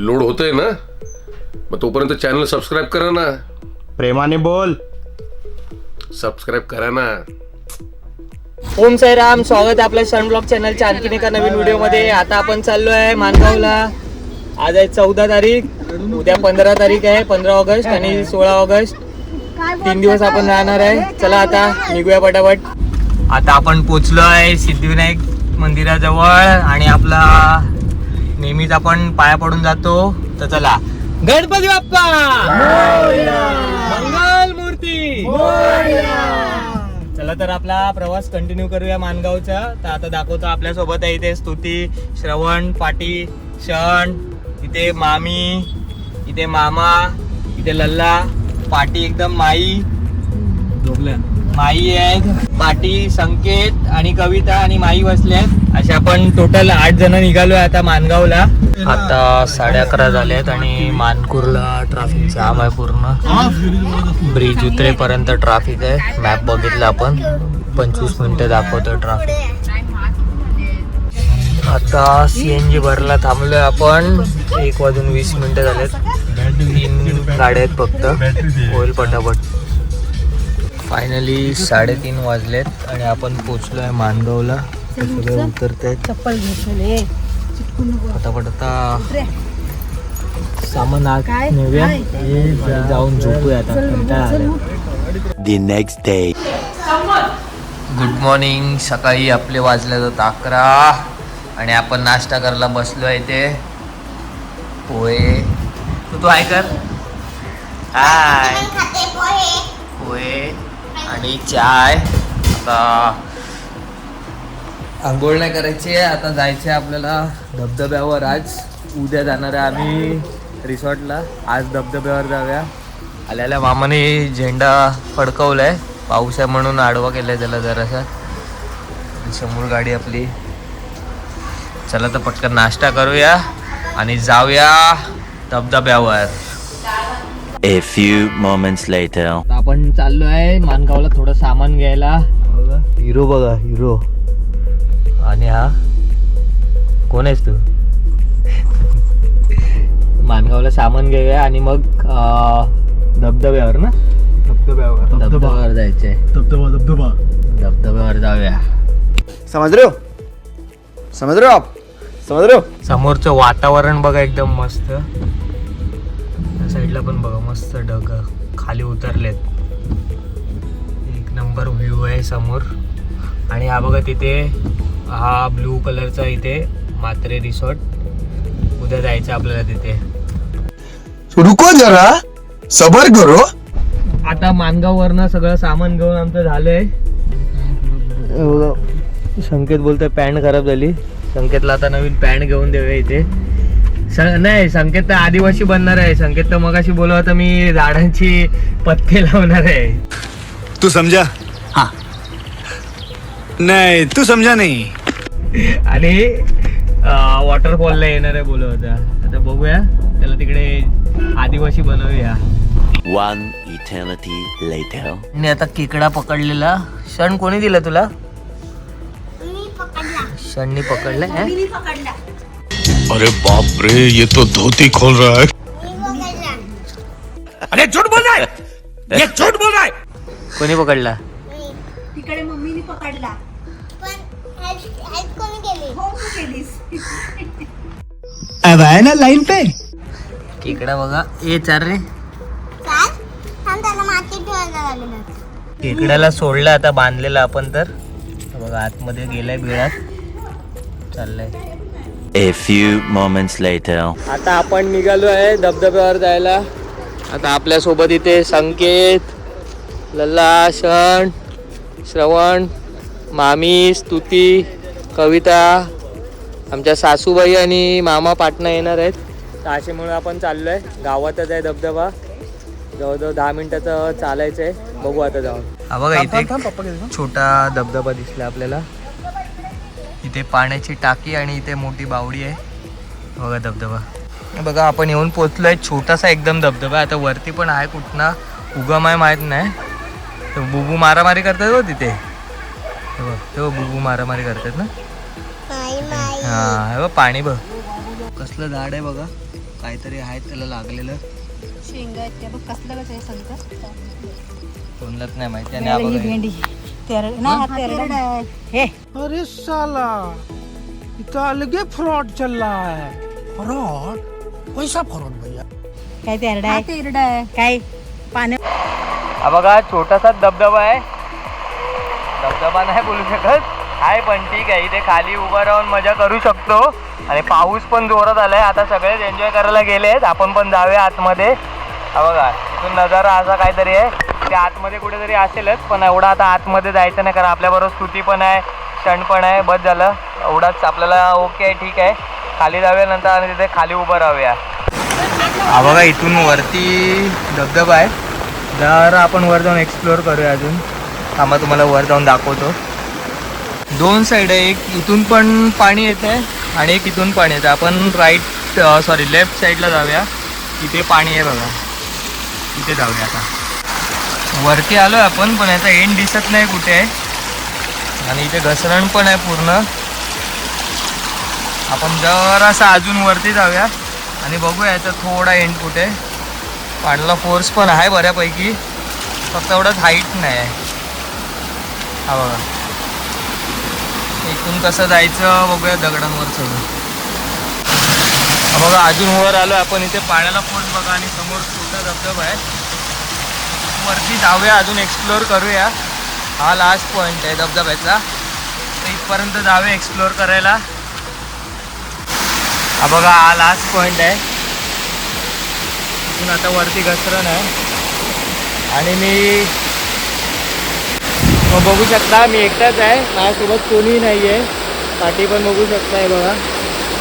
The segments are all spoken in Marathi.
लोड होतंय ना, मग तोपर्यंत चॅनल सबस्क्राईब करा ना. प्रेमाने बोल. सबस्क्राईब करा ना. ओम साईराम, स्वागत आहे आपल्या सन ब्लॉग चॅनलच्या आणखीन एका नवीन व्हिडिओमध्ये. आता आपण चाललो आहे मानगावला. आज आहे 14 तारीख, उद्या 15 तारीख आहे, 15 ऑगस्ट आणि 16 ऑगस्ट. 3 दिवस आपण राहणार आहे. चला आता निघूया पटापट. आता आपण पोचलो आहे सिद्धिविनायक मंदिराजवळ आणि आपला नेहमीच आपण पाया पडून जातो. तर चला, गणपती बाप्पा मंगल मूर्ती. चला तर आपला प्रवास कंटिन्यू करूया मानगावचा. तर आता दाखवतो आपल्या सोबत आहे इथे स्तुती, श्रवण, पाटी, क्षण, इथे मामी, इथे मामा, इथे लल्ला, पाटी एकदम माई आहेत, पाटी, संकेत आणि कविता आणि माई बसल्यात. असे आपण टोटल 8 जण निघालोय आता मानगावला. आता 11:30 झालेत आणि मानकूरला ट्रॅफिक जाम आहे पूर्ण. ब्रिज उतरेपर्यंत ट्रॅफिक आहे. मॅप बघितला आपण, 25 मिनिटं दाखवतो ट्रॅफिक. आता CNG भरला थांबलोय आपण. 1:20 झालेत. 3 गाड्या आहेत फक्त, होईल पटापट. फायनली 3:30 वाजलेत आणि आपण पोचलोय मानगावला. सगळे उतरत आहेत. चप्पल घेतले पटापट आता सामान आत नेऊया आणि जाऊन झोपूया आता. The next day. Good morning. सकाळी आपले वाजले होते 11 आणि आपण नाश्ता करायला बसलो आहे. ते पोहे तू आहे कर. हाय, पोहे आणि चाय. आता आंघोळ नाही करायची आहे. आता जायचं आहे आपल्याला धबधब्यावर. आज उद्या जाणार आहे आम्ही रिसॉर्टला. आज धबधब्यावर जाऊया. आल्याला मामाने झेंडा फडकवलाय, पाऊस आहे म्हणून आडवा केलाय त्याला जरासा. समोर गाडी आपली. चला तर पटकन नाश्ता करूया आणि जाऊया धबधब्यावर. A few moments later. आपण चाललो आहे मानगावला थोडं सामान घ्यायला. हिरो बघा, हिरो. आणि हा कोण आहेस तू? मानगावला सामान घेऊया आणि मग धबधब्यावर ना, धबधब्यावर जायचंय. धबधब्यावर जाऊया. समझ रहे हो? समझ रहे हो आप? समझ रहे हो? समोरचं वातावरण बघा एकदम मस्त. त्या साईडला पण बघा मस्त ढग खाली उतरलेत. एक नंबर व्ह्यू आहे समोर. आणि हा बघा तिथे हा ब्लू कलरचा इथे मात्रे रिसॉर्ट. उद्या जायचं आपल्याला तिथे. रुको जरा, सबर करो. आता मानगाववरनं सगळं सामान घेऊन आमचं झालंय. संकेत बोलतोय पॅन्ट खराब झाली. संकेतला आता नवीन पॅन्ट घेऊन देऊया इथे. नाही, संकेत तर आदिवासी बनणार आहे. संकेत तर मगाशी बोलला होता मी झाडांची पत्ते लावणार आहे. तू समझा? हाँ. नहीं, तू समझा नहीं. आणि वॉटरफॉलला येणार आहे बोलत होता. आता बघूया, त्याला तिकडे आदिवासी बनवूया. One eternity later. आणि आता केकडा पकडलेला. क्षण कोणी दिला तुला? क्षणनी पकडलाय. अरे बाप रे, ये तो धोती खोल रहा है. अरे झूठ बोल रहा है, ये झूठ बोल रहा है. कोणी पकडला? तिकडे मम्मीने पकडला. अब आया ना लाइन पे. केकडा बघा. ए चार रे. केकड्याला सोडलं आता, बांधलेलं आपण. तर बघा आतमध्ये गेलाय बिळात. चाललंय. A few moments later. आता आपण निघालो आहे धबधब्यावर जायला. आता आपल्या सोबत इथे संकेत, लल्ला, क्षण, श्रवण, मामी, स्तुती, कविता, आमच्या सासूबाई आणि मामा पाटणा येणार आहेत. तर अशामुळे आपण चाललो आहे. गावातच आहे धबधबा. जवळजवळ 10 मिनिटाचं चालायचं आहे. बघू आता जाऊन. हा बघा इथे छोटा धबधबा दिसला आपल्याला. इथे पाण्याची टाकी आणि इथे मोठी बावडी आहे. बघा धबधबा. बघा आपण येऊन पोचलोय. छोटासा एकदम धबधबा. आता वरती पण आहे, कुठना उगम आहे माहीत नाही. तर बुबू मारामारी करतात हो तिथे. तेव्हा बुबू मारामारी करतात ना. हा, हे बघ पाणी बघ कसलं झाड आहे बघा. काहीतरी आहे त्याला लागलेलं. शेंगा आहेत त्या बघ कसलं कसं आहे संगत तोंडलंच नाही माहिती. आणि आपण भेंडी तेरडा आहे हे अरे साला इथं अलगे फ्रॉड चल रहा है. फ्रॉड कैसा फ्रॉड भैया? काय तेरडा आहे काय पाणी. हा बघा छोटासा धबधबा आहे. धबधबा नाही बोलू शकत आहे पण ठीक आहे. इथे खाली उभं राहून मजा करू शकतो. आणि पाऊस पण जोरात आलाय. आता सगळेच एन्जॉय करायला गेलेत. आपण पण जाऊया आतमध्ये. हा बघा इथून नजारा असा काहीतरी आहे. ते आतमध्ये कुठेतरी असेलच पण एवढा आता आतमध्ये जायचं नाही कारण आपल्याबरोबर स्तुती पण आहे क्षण पण आहे. बस झालं एवढाच आपल्याला. ओके आहे ठीक आहे. खाली जाऊया नंतर आणि तिथे खाली उभं राहूया. हा बघा इथून वरती धबधबा आहे. जर आपण वर जाऊन एक्सप्लोअर करूया अजून. थांबा तुम्हाला वर जाऊन दाखवतो. दोन साईड आहे. एक इथून पण पाणी येत आहे आणि एक इथून पाणी येतं. आपण लेफ्ट साईडला जाऊया. इथे पाणी आहे बघा. इथे जाऊया आता. वरती आलो आहे आपण पण याचा एंड दिसत नाही कुठे आहे. आणि इथे घसरण पण आहे पूर्ण. आपण जरासा अजून वरती जाऊया आणि बघूया याचा थोडा एंड कुठे. पाण्याला फोर्स पण आहे बऱ्यापैकी फक्त एवढंच हाईट नाही आहे. हा बघा इथून कसं जायचं बघूया दगडांवर चढून. बघा अजून वर आलो आपण. इथे पाण्याला फोर्स बघा आणि समोर छोटा धबधबा आहे. वरती जाऊया अजून एक्सप्लोअर करूया. हा लास्ट पॉईंट आहे धबधब्याचा. तर इथपर्यंत जाऊया एक्सप्लोअर करायला. हा बघा हा लास्ट पॉईंट आहे. इथून आता वरती घसरण आहे. आणि मी बघू शकता मी एकटाच आहे. माझ्यासोबत कोणीही नाही आहे. पाठी पण बघू शकताय बघा.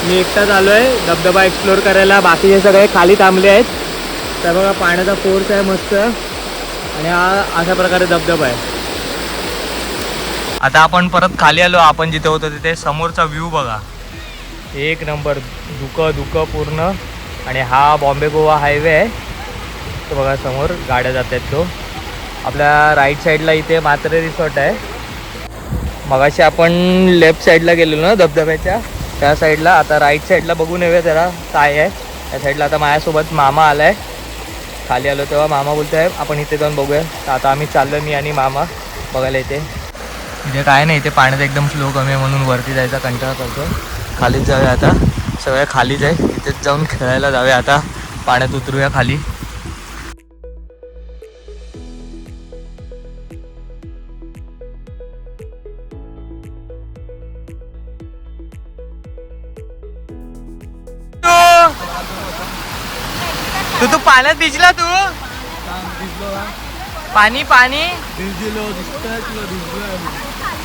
मी एकटाच आलो आहे धबधबा एक्सप्लोअर करायला. बाकीचे सगळे खाली थांबले आहेत. तर बघा पाण्याचा फोर्स आहे मस्त. आणि हा अशा प्रकारे धबधबा आहे. आता आपण परत खाली आलो. आपण जिथे होतो तिथे समोरचा व्ह्यू बघा एक नंबर. धुकं पूर्ण. आणि हा बॉम्बे गोवा हायवे आहे. तो बघा समोर गाड्या जात आहेत. तो आपल्या राईट साईडला इथे म्हात्रे रिसॉर्ट आहे. मगाशी आपण लेफ्ट साईडला गेलेलो ना धबधब्याच्या त्या साईडला. आता राईट साईडला बघून येऊया जरा काय आहे त्या साईडला. आता माझ्यासोबत मामा आला आहे. खाली आलो तेव्हा मामा बोलतो आहे आपण इथे जाऊन बघूया. तर आता आम्ही चाललो मी आणि मामा बघायला. इथे काय नाही. इथे पाण्याचा एकदम फ्लो कमी आहे म्हणून वरती जायचा कंटाळा करतो. खालीच जाऊया आता. सगळ्या खालीच आहे. तिथेच जाऊन खेळायला जाऊया आता. पाण्यात उतरूया खाली. तू पाण्यात भिजला. तू पाणी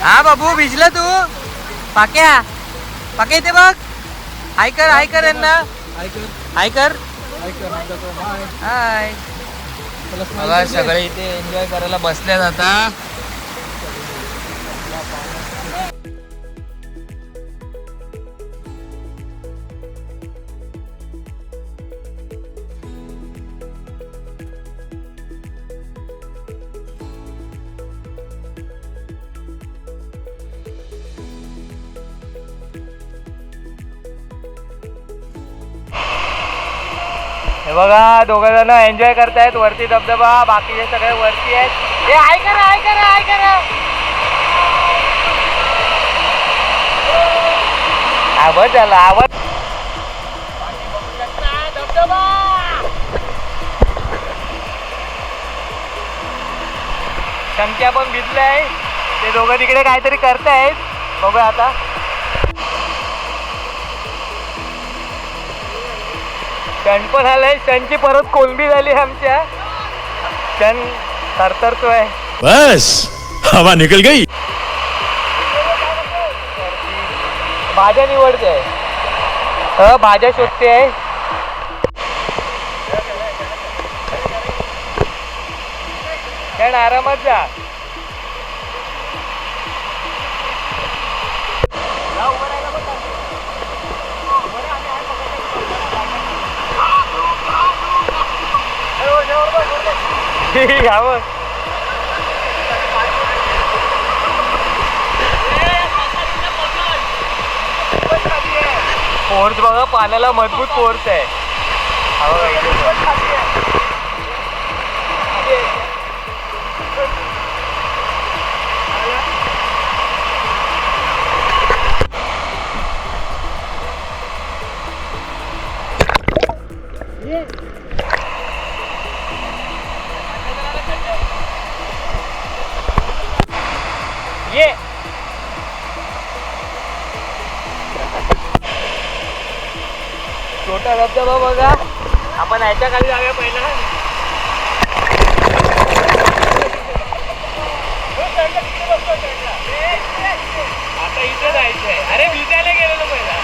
हा बाबू भिजला तू. पाक्या इथे बघ. हाय कर यांना. हाय कर. हाय. बघा सगळे इथे एन्जॉय करायला बसल्यात आता. हे बघा दोघं जण एन्जॉय करतायत. वरती धबधबा बाकीचे सगळे वरती आहेत. हे हाय करा. आवाज झाला आवाज. धबधबा संख्या पण भिजलाय. ते दोघं तिकडे काहीतरी करतायत. बघूया आता. क्षण पण आलाय. क्षणची परत कोलंबी झाली आमच्या. क्षण थरथरतोय. बस हवा निकल गई. भाज्या निवडते. भाज्या शोधते आहे. क्षण आरामात जा. फोर्स बघा पाण्याला मजबूत फोर्स आहे. छोटा धबधबा बघा. आपण ह्याच्या खाली जाऊया पहिला. आता इथे जायचंय. अरे भिजायला गेलेलो पहिला.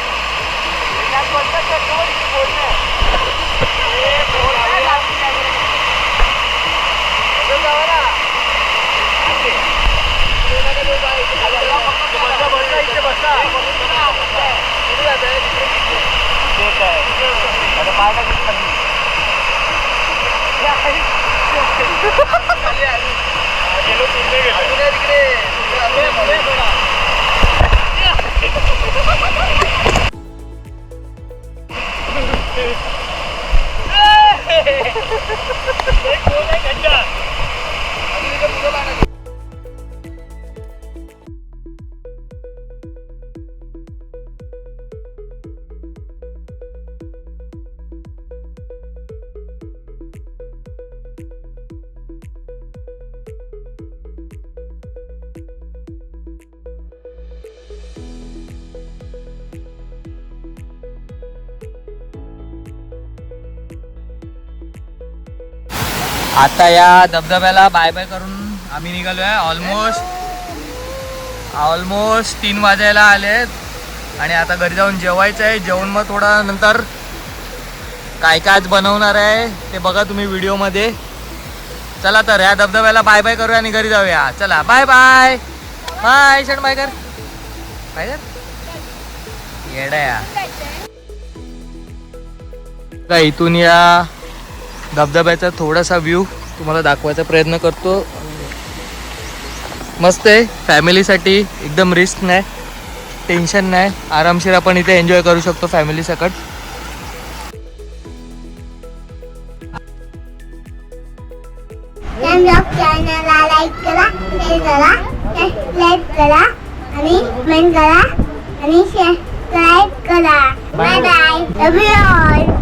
आता या धबधब्याला बाय बाय करून आम्ही निघालो आहे. ऑलमोस्ट 3 वाजायला आलेत आणि आता घरी जाऊन जेवायचं आहे. जेवण मग थोडा नंतर काय काय आज बनवणार आहे ते बघा तुम्ही व्हिडिओमध्ये. चला तर या धबधब्याला बाय बाय करूया आणि घरी जाऊया. चला बाय बाय बाय. क्षण बाय कर. बाय कर. येडा या का इथून या धबधब्याचा थोडासा व्ह्यू तुम्हाला दाखवायचा प्रयत्न करतो. मस्त आहे. फॅमिलीसाठी एकदम रिस्क नाही, टेन्शन नाही. आरामशीर आपण इथे एन्जॉय करू शकतो फॅमिली सकट. चॅनलला लाईक करा, शेअर करा, सबस्क्राईब करा आणि कमेंट करा आणि सबस्क्राईब करा. Bye bye. Love you all.